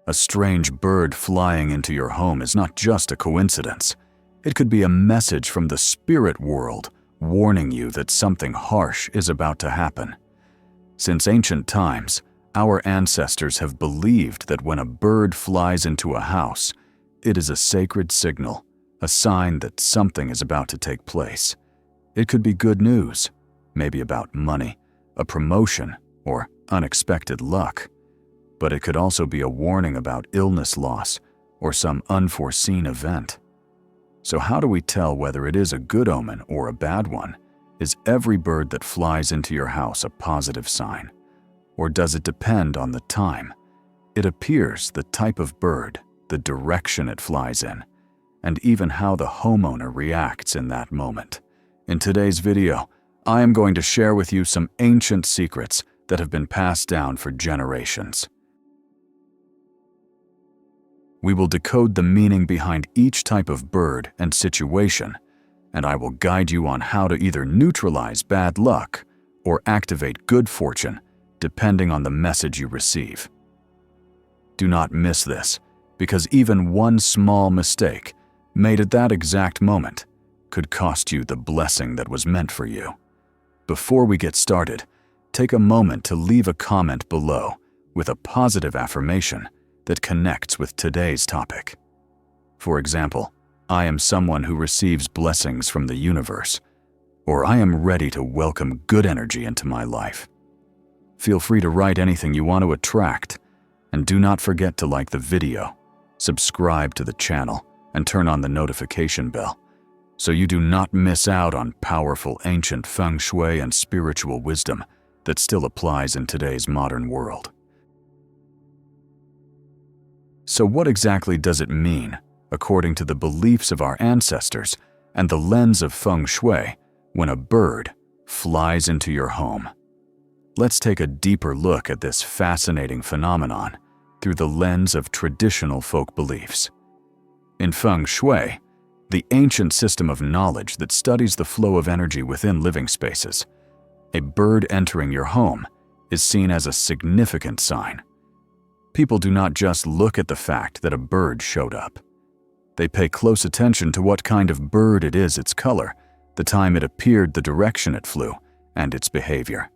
A strange bird flying into your home is not just a coincidence. It could be a message from the spirit world warning you that something harsh is about to happen. Since ancient times, our ancestors have believed that when a bird flies into a house, it is a sacred signal, a sign that something is about to take place. It could be good news, maybe about money, a promotion, or unexpected luck. But it could also be a warning about illness loss or some unforeseen event. So how do we tell whether it is a good omen or a bad one? Is every bird that flies into your house a positive sign? Or does it depend on the time? It appears the type of bird, the direction it flies in, and even how the homeowner reacts in that moment. In today's video, I am going to share with you some ancient secrets that have been passed down for generations. We will decode the meaning behind each type of bird and situation, and I will guide you on how to either neutralize bad luck or activate good fortune, depending on the message you receive. Do not miss this, because even one small mistake made at that exact moment could cost you the blessing that was meant for you. Before we get started, take a moment to leave a comment below with a positive affirmation that connects with today's topic. For example, I am someone who receives blessings from the universe, or I am ready to welcome good energy into my life. Feel free to write anything you want to attract, and do not forget to like the video, subscribe to the channel, and turn on the notification bell, so you do not miss out on powerful ancient Feng Shui and spiritual wisdom that still applies in today's modern world. So what exactly does it mean, according to the beliefs of our ancestors and the lens of Feng Shui, when a bird flies into your home? Let's take a deeper look at this fascinating phenomenon through the lens of traditional folk beliefs. In Feng Shui, the ancient system of knowledge that studies the flow of energy within living spaces, a bird entering your home is seen as a significant sign. People do not just look at the fact that a bird showed up. They pay close attention to what kind of bird it is, its color, the time it appeared, the direction it flew, and its behavior.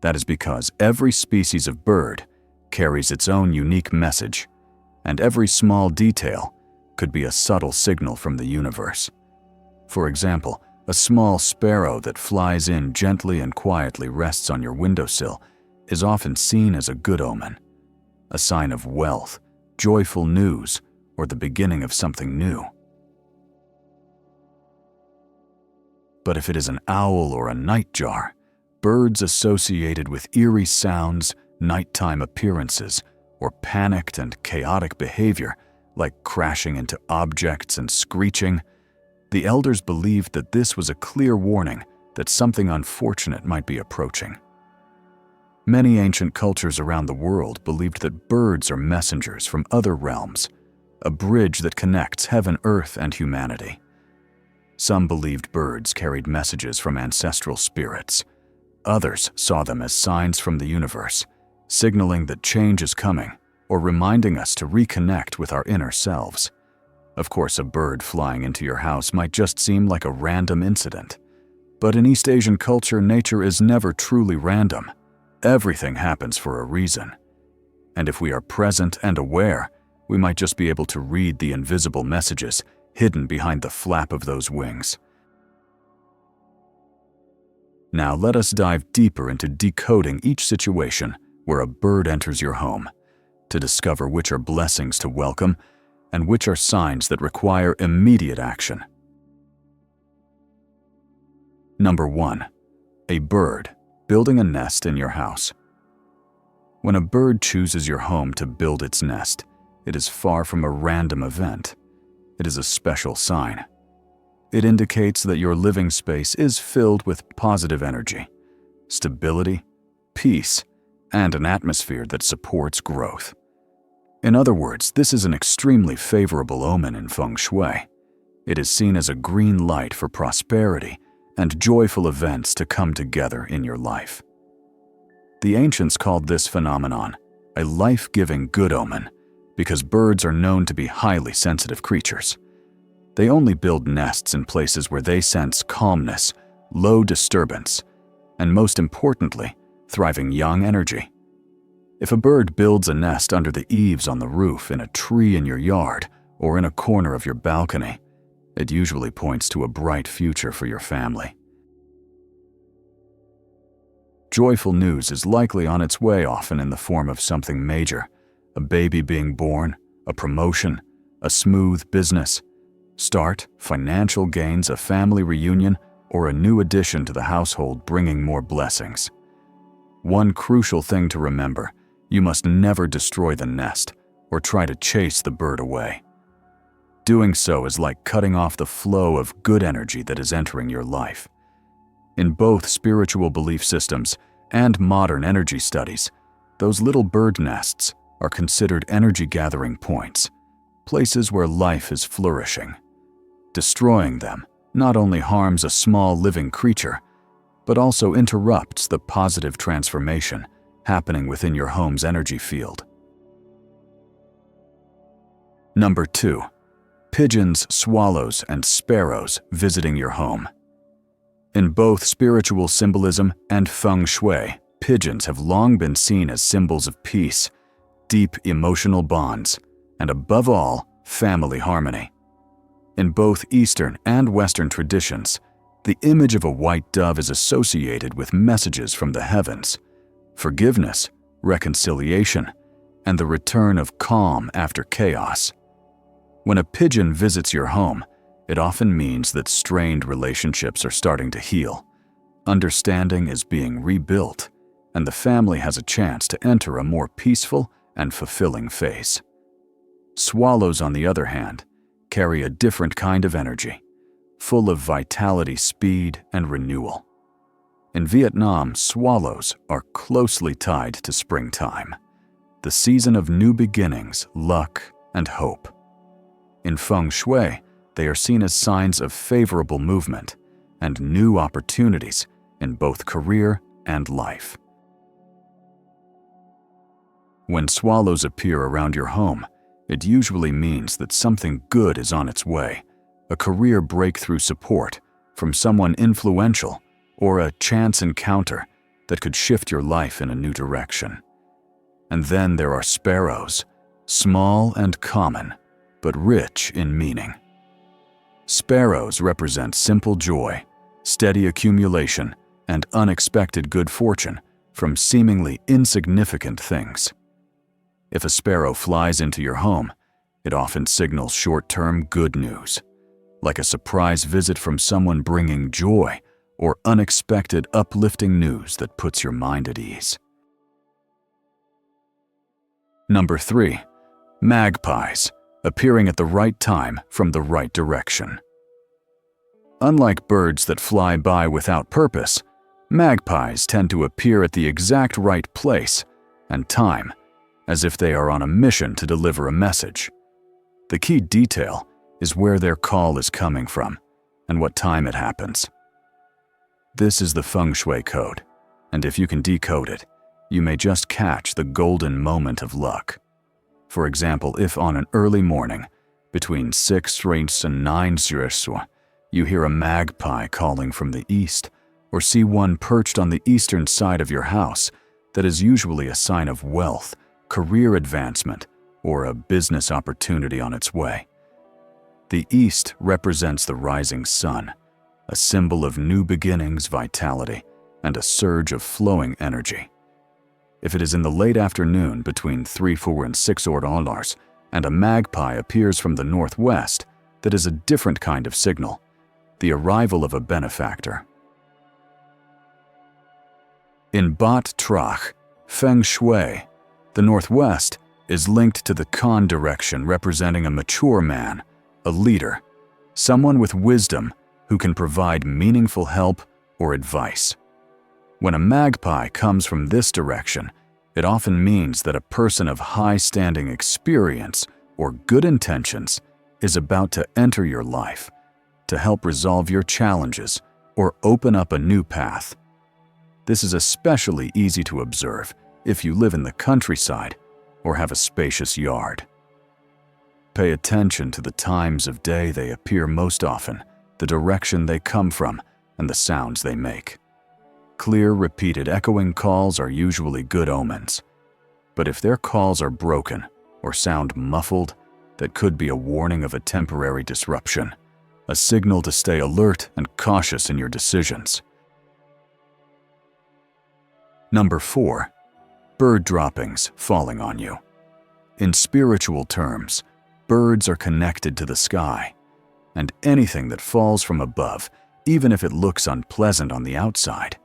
That is because every species of bird carries its own unique message, and every small detail could be a subtle signal from the universe. For example, a small sparrow that flies in gently and quietly rests on your windowsill is often seen as a good omen, a sign of wealth, joyful news, or the beginning of something new. But if it is an owl or a nightjar, birds associated with eerie sounds, nighttime appearances, or panicked and chaotic behavior, like crashing into objects and screeching, the elders believed that this was a clear warning that something unfortunate might be approaching. Many ancient cultures around the world believed that birds are messengers from other realms, a bridge that connects heaven, earth, and humanity. Some believed birds carried messages from ancestral spirits. Others saw them as signs from the universe, signaling that change is coming or reminding us to reconnect with our inner selves. Of course, a bird flying into your house might just seem like a random incident. But in East Asian culture, nature is never truly random. Everything happens for a reason. And if we are present and aware, we might just be able to read the invisible messages hidden behind the flap of those wings. Now let us dive deeper into decoding each situation where a bird enters your home, to discover which are blessings to welcome and which are signs that require immediate action. Number 1. A bird building a nest in your house. When a bird chooses your home to build its nest, it is far from a random event. It is a special sign. It indicates that your living space is filled with positive energy, stability, peace, and an atmosphere that supports growth. In other words, this is an extremely favorable omen in Feng Shui. It is seen as a green light for prosperity and joyful events to come together in your life. The ancients called this phenomenon a life-giving good omen, because birds are known to be highly sensitive creatures. They only build nests in places where they sense calmness, low disturbance, and most importantly, thriving young energy. If a bird builds a nest under the eaves on the roof, in a tree in your yard, or in a corner of your balcony, it usually points to a bright future for your family. Joyful news is likely on its way, often in the form of something major: a baby being born, a promotion, a smooth business start, financial gains, a family reunion, or a new addition to the household bringing more blessings. One crucial thing to remember: you must never destroy the nest or try to chase the bird away. Doing so is like cutting off the flow of good energy that is entering your life. In both spiritual belief systems and modern energy studies, those little bird nests are considered energy gathering points, places where life is flourishing. Destroying them not only harms a small living creature, but also interrupts the positive transformation happening within your home's energy field. Number 2. Pigeons, swallows, and sparrows visiting your home. In both spiritual symbolism and Feng Shui, pigeons have long been seen as symbols of peace, deep emotional bonds, and above all, family harmony. In both Eastern and Western traditions, the image of a white dove is associated with messages from the heavens: forgiveness, reconciliation, and the return of calm after chaos. When a pigeon visits your home, it often means that strained relationships are starting to heal, understanding is being rebuilt, and the family has a chance to enter a more peaceful and fulfilling phase. Swallows, on the other hand, carry a different kind of energy, full of vitality, speed, and renewal. In Vietnam, swallows are closely tied to springtime, the season of new beginnings, luck, and hope. In Feng Shui, they are seen as signs of favorable movement and new opportunities in both career and life. When swallows appear around your home, it usually means that something good is on its way: a career breakthrough, support from someone influential, or a chance encounter that could shift your life in a new direction. And then there are sparrows, small and common, but rich in meaning. Sparrows represent simple joy, steady accumulation, and unexpected good fortune from seemingly insignificant things. If a sparrow flies into your home, it often signals short-term good news, like a surprise visit from someone bringing joy, or unexpected uplifting news that puts your mind at ease. Number 3. Magpies, appearing at the right time from the right direction. Unlike birds that fly by without purpose, magpies tend to appear at the exact right place and time, as if they are on a mission to deliver a message. The key detail is where their call is coming from and what time it happens. This is the Feng Shui code, and if you can decode it, you may just catch the golden moment of luck. For example, if on an early morning, between 6 and 9, you hear a magpie calling from the east, or see one perched on the eastern side of your house, that is usually a sign of wealth, career advancement, or a business opportunity on its way. The east represents the rising sun, a symbol of new beginnings, vitality, and a surge of flowing energy. If it is in the late afternoon between 3 and 6 hours, and a magpie appears from the northwest, that is a different kind of signal, the arrival of a benefactor. In Bat Trach, Feng Shui, the northwest is linked to the Kan direction, representing a mature man, a leader, someone with wisdom who can provide meaningful help or advice. When a magpie comes from this direction, it often means that a person of high-standing experience or good intentions is about to enter your life to help resolve your challenges or open up a new path. This is especially easy to observe if you live in the countryside or have a spacious yard. Pay attention to the times of day they appear most often, the direction they come from, and the sounds they make. Clear, repeated echoing calls are usually good omens. But if their calls are broken or sound muffled, that could be a warning of a temporary disruption, a signal to stay alert and cautious in your decisions. Number 4. Bird droppings falling on you. In spiritual terms, birds are connected to the sky, and anything that falls from above, even if it looks unpleasant on the outside,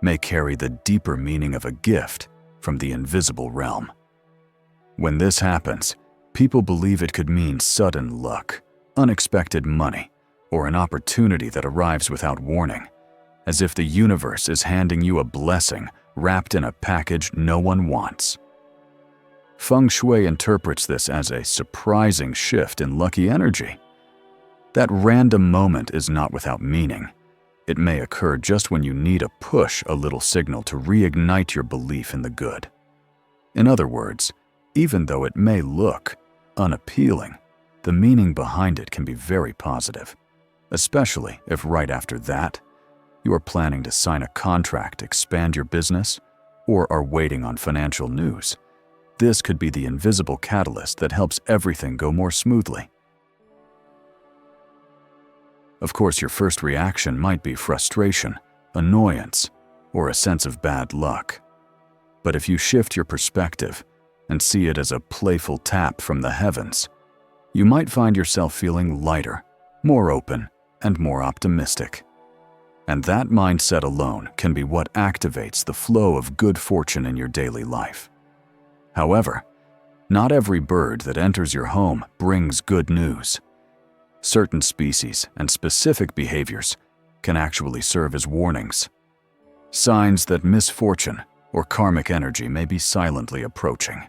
may carry the deeper meaning of a gift from the invisible realm. When this happens, people believe it could mean sudden luck, unexpected money, or an opportunity that arrives without warning, as if the universe is handing you a blessing wrapped in a package no one wants. Feng Shui interprets this as a surprising shift in lucky energy. That random moment is not without meaning. It may occur just when you need a push, a little signal to reignite your belief in the good. In other words, even though it may look unappealing, the meaning behind it can be very positive, especially if right after that, you are planning to sign a contract, expand your business, or are waiting on financial news. This could be the invisible catalyst that helps everything go more smoothly. Of course, your first reaction might be frustration, annoyance, or a sense of bad luck. But if you shift your perspective and see it as a playful tap from the heavens, you might find yourself feeling lighter, more open, and more optimistic. And that mindset alone can be what activates the flow of good fortune in your daily life. However, not every bird that enters your home brings good news. Certain species and specific behaviors can actually serve as warnings, signs that misfortune or karmic energy may be silently approaching.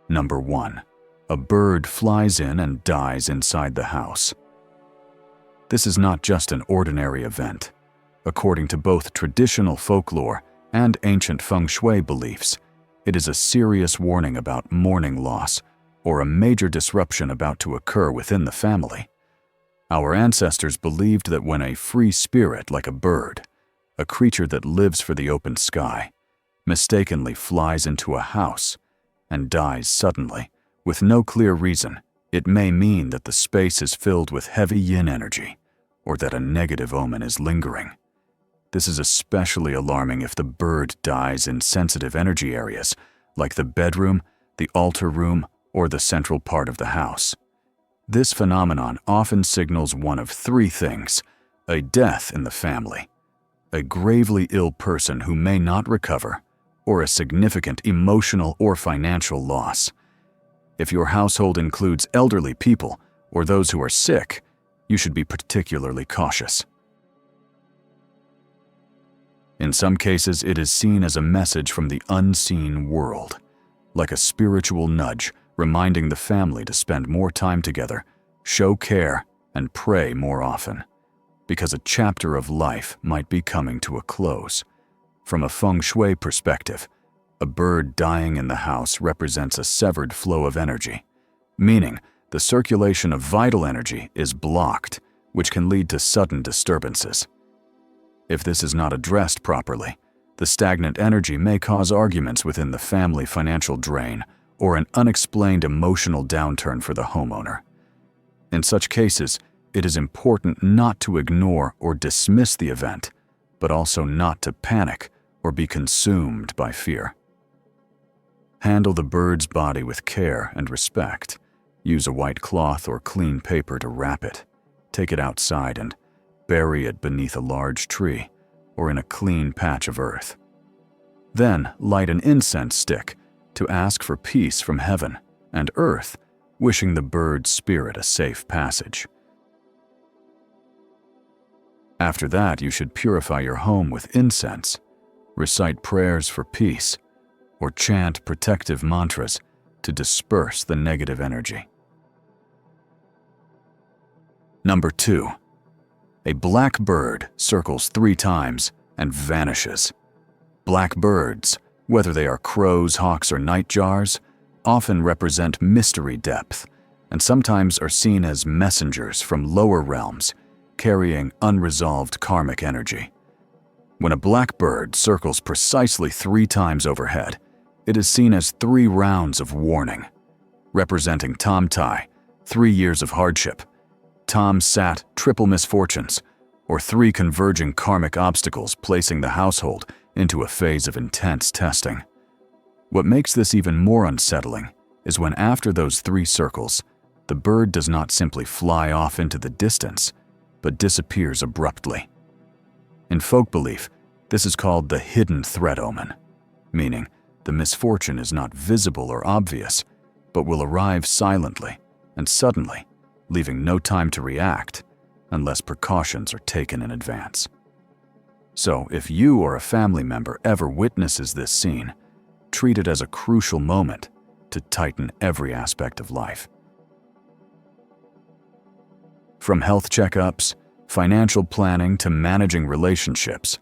Number 1. A bird flies in and dies inside the house. This is not just an ordinary event. According to both traditional folklore and ancient Feng Shui beliefs, it is a serious warning about mourning loss or a major disruption about to occur within the family. Our ancestors believed that when a free spirit like a bird, a creature that lives for the open sky, mistakenly flies into a house and dies suddenly, with no clear reason, it may mean that the space is filled with heavy yin energy, or that a negative omen is lingering. This is especially alarming if the bird dies in sensitive energy areas, like the bedroom, the altar room, or the central part of the house. This phenomenon often signals one of 3 things: a death in the family, a gravely ill person who may not recover, or a significant emotional or financial loss. If your household includes elderly people or those who are sick, you should be particularly cautious. In some cases, it is seen as a message from the unseen world, like a spiritual nudge reminding the family to spend more time together, show care, and pray more often, because a chapter of life might be coming to a close. From a Feng Shui perspective, a bird dying in the house represents a severed flow of energy, meaning the circulation of vital energy is blocked, which can lead to sudden disturbances. If this is not addressed properly, the stagnant energy may cause arguments within the family, financial drain, or an unexplained emotional downturn for the homeowner. In such cases, it is important not to ignore or dismiss the event, but also not to panic or be consumed by fear. Handle the bird's body with care and respect. Use a white cloth or clean paper to wrap it. Take it outside and bury it beneath a large tree or in a clean patch of earth. Then light an incense stick to ask for peace from heaven and earth, wishing the bird's spirit a safe passage. After that, you should purify your home with incense, recite prayers for peace, or chant protective mantras to disperse the negative energy. Number 2. A black bird circles 3 times and vanishes. Black birds, whether they are crows, hawks, or nightjars, often represent mystery depth and sometimes are seen as messengers from lower realms carrying unresolved karmic energy. When a black bird circles precisely 3 times overhead, it is seen as 3 rounds of warning, representing Tom Tai, 3 years of hardship, Tom Sat, triple misfortunes, or 3 converging karmic obstacles placing the household into a phase of intense testing. What makes this even more unsettling is when after those 3 circles, the bird does not simply fly off into the distance, but disappears abruptly. In folk belief, this is called the hidden threat omen, meaning the misfortune is not visible or obvious, but will arrive silently and suddenly, leaving no time to react unless precautions are taken in advance. So, if you or a family member ever witnesses this scene, treat it as a crucial moment to tighten every aspect of life. From health checkups, financial planning to managing relationships,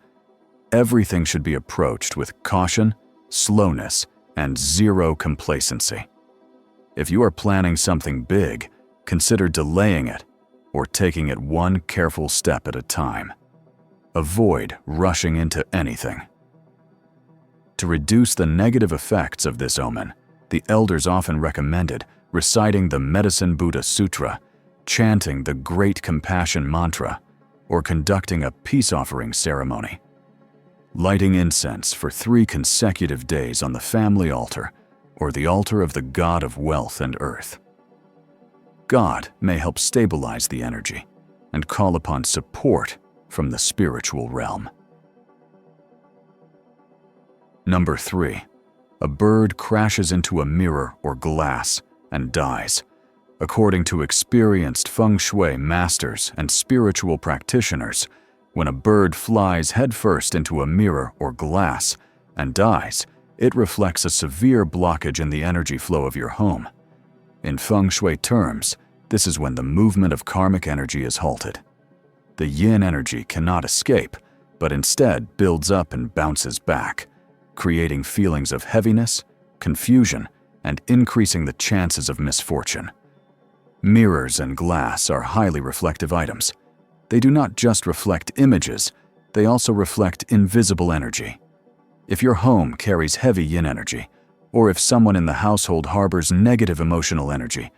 everything should be approached with caution, slowness, and zero complacency. If you are planning something big, consider delaying it or taking it one careful step at a time. Avoid rushing into anything. To reduce the negative effects of this omen, the elders often recommended reciting the Medicine Buddha Sutra, chanting the Great Compassion Mantra, or conducting a peace offering ceremony. Lighting incense for 3 consecutive days on the family altar or the altar of the god of wealth and earth. God may help stabilize the energy and call upon support from the spiritual realm. Number 3. A bird crashes into a mirror or glass and dies. According to experienced Feng Shui masters and spiritual practitioners, when a bird flies headfirst into a mirror or glass and dies, it reflects a severe blockage in the energy flow of your home. In Feng Shui terms, this is when the movement of karmic energy is halted. The yin energy cannot escape, but instead builds up and bounces back, creating feelings of heaviness, confusion, and increasing the chances of misfortune. Mirrors and glass are highly reflective items. They do not just reflect images, they also reflect invisible energy. If your home carries heavy yin energy, or if someone in the household harbors negative emotional energy,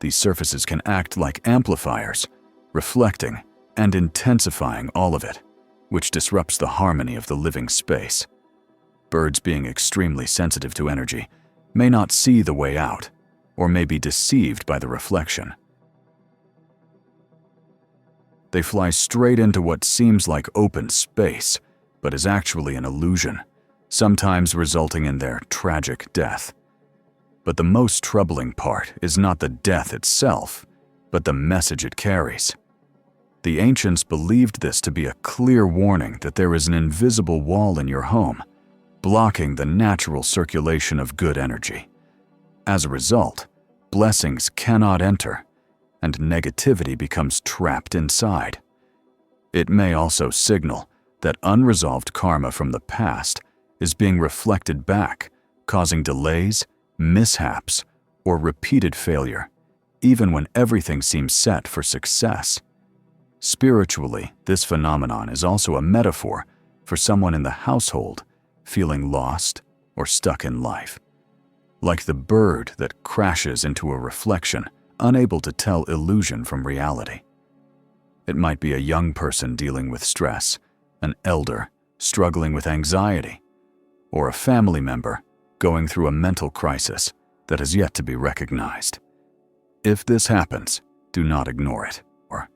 these surfaces can act like amplifiers, reflecting and intensifying all of it, which disrupts the harmony of the living space. Birds, being extremely sensitive to energy, may not see the way out, or may be deceived by the reflection. They fly straight into what seems like open space, but is actually an illusion, sometimes resulting in their tragic death. But the most troubling part is not the death itself, but the message it carries. The ancients believed this to be a clear warning that there is an invisible wall in your home, blocking the natural circulation of good energy. As a result, blessings cannot enter, and negativity becomes trapped inside. It may also signal that unresolved karma from the past is being reflected back, causing delays, mishaps, or repeated failure, even when everything seems set for success. Spiritually, this phenomenon is also a metaphor for someone in the household feeling lost or stuck in life. Like the bird that crashes into a reflection, unable to tell illusion from reality. It might be a young person dealing with stress, an elder struggling with anxiety, or a family member going through a mental crisis that has yet to be recognized. If this happens, do not ignore it, or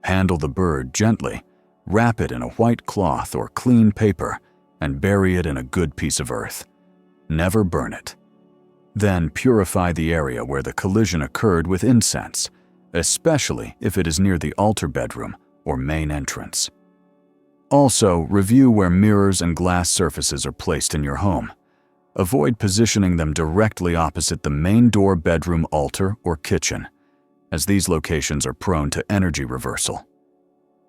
handle the bird gently, wrap it in a white cloth or clean paper, and bury it in a good piece of earth. Never burn it. Then purify the area where the collision occurred with incense, especially if it is near the altar bedroom or main entrance. Also, review where mirrors and glass surfaces are placed in your home. Avoid positioning them directly opposite the main door, bedroom, altar, or kitchen, as these locations are prone to energy reversal.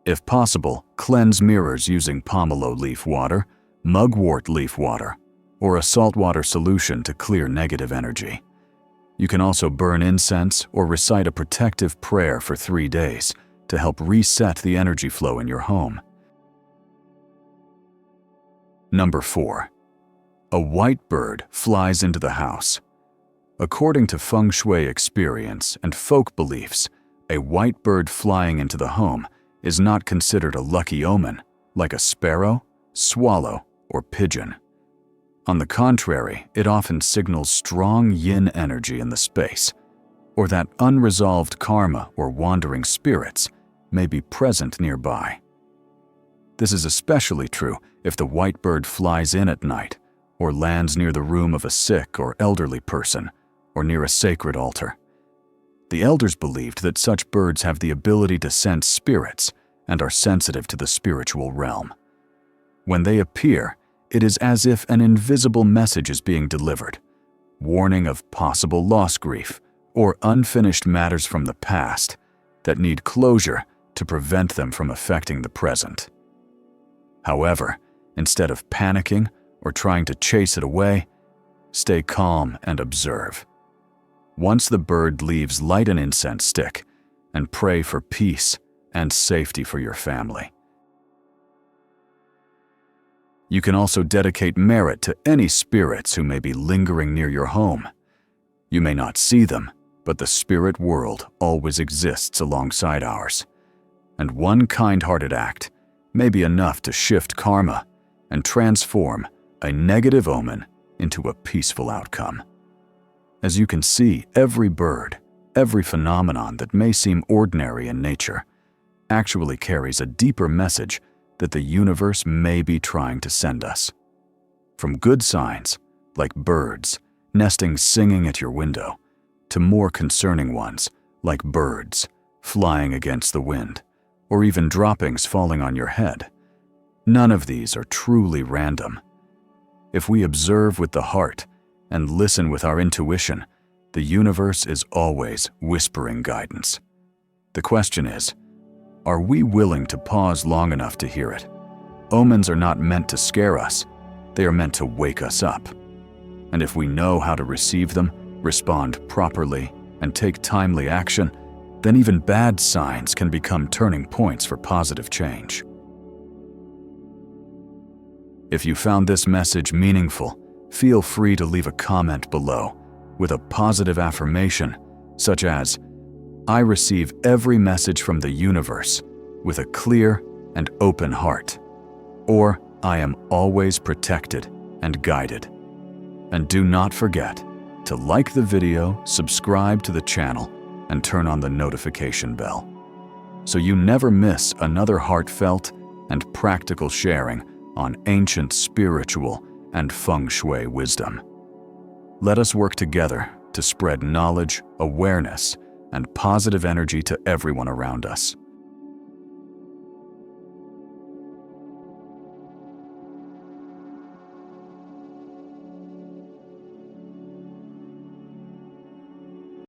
If possible, cleanse mirrors using pomelo leaf water, mugwort leaf water, or a saltwater solution to clear negative energy. You can also burn incense or recite a protective prayer for 3 days to help reset the energy flow in your home. Number 4. A white bird flies into the house. According to Feng Shui experience and folk beliefs, a white bird flying into the home is not considered a lucky omen, like a sparrow, swallow, or pigeon. On the contrary, it often signals strong yin energy in the space, or that unresolved karma or wandering spirits may be present nearby. This is especially true if the white bird flies in at night or lands near the room of a sick or elderly person or near a sacred altar. The elders believed that such birds have the ability to sense spirits and are sensitive to the spiritual realm. When they appear, it is as if an invisible message is being delivered, warning of possible lost grief or unfinished matters from the past that need closure to prevent them from affecting the present. However, instead of panicking or trying to chase it away, stay calm and observe. Once the bird leaves, light an incense stick and pray for peace and safety for your family. You can also dedicate merit to any spirits who may be lingering near your home. You may not see them, but the spirit world always exists alongside ours. And one kind-hearted act may be enough to shift karma and transform a negative omen into a peaceful outcome. As you can see, every bird, every phenomenon that may seem ordinary in nature, actually carries a deeper message that the universe may be trying to send us. From good signs, like birds nesting singing at your window, to more concerning ones, like birds flying against the wind, or even droppings falling on your head. None of these are truly random. If we observe with the heart and listen with our intuition, the universe is always whispering guidance. The question is, are we willing to pause long enough to hear it? Omens are not meant to scare us, they are meant to wake us up. And if we know how to receive them, respond properly, and take timely action, then even bad signs can become turning points for positive change. If you found this message meaningful, feel free to leave a comment below with a positive affirmation, such as, "I receive every message from the universe with a clear and open heart," or "I am always protected and guided." And do not forget to like the video, subscribe to the channel, and turn on the notification bell, so you never miss another heartfelt and practical sharing on ancient spiritual and Feng Shui wisdom. Let us work together to spread knowledge, awareness, and positive energy to everyone around us.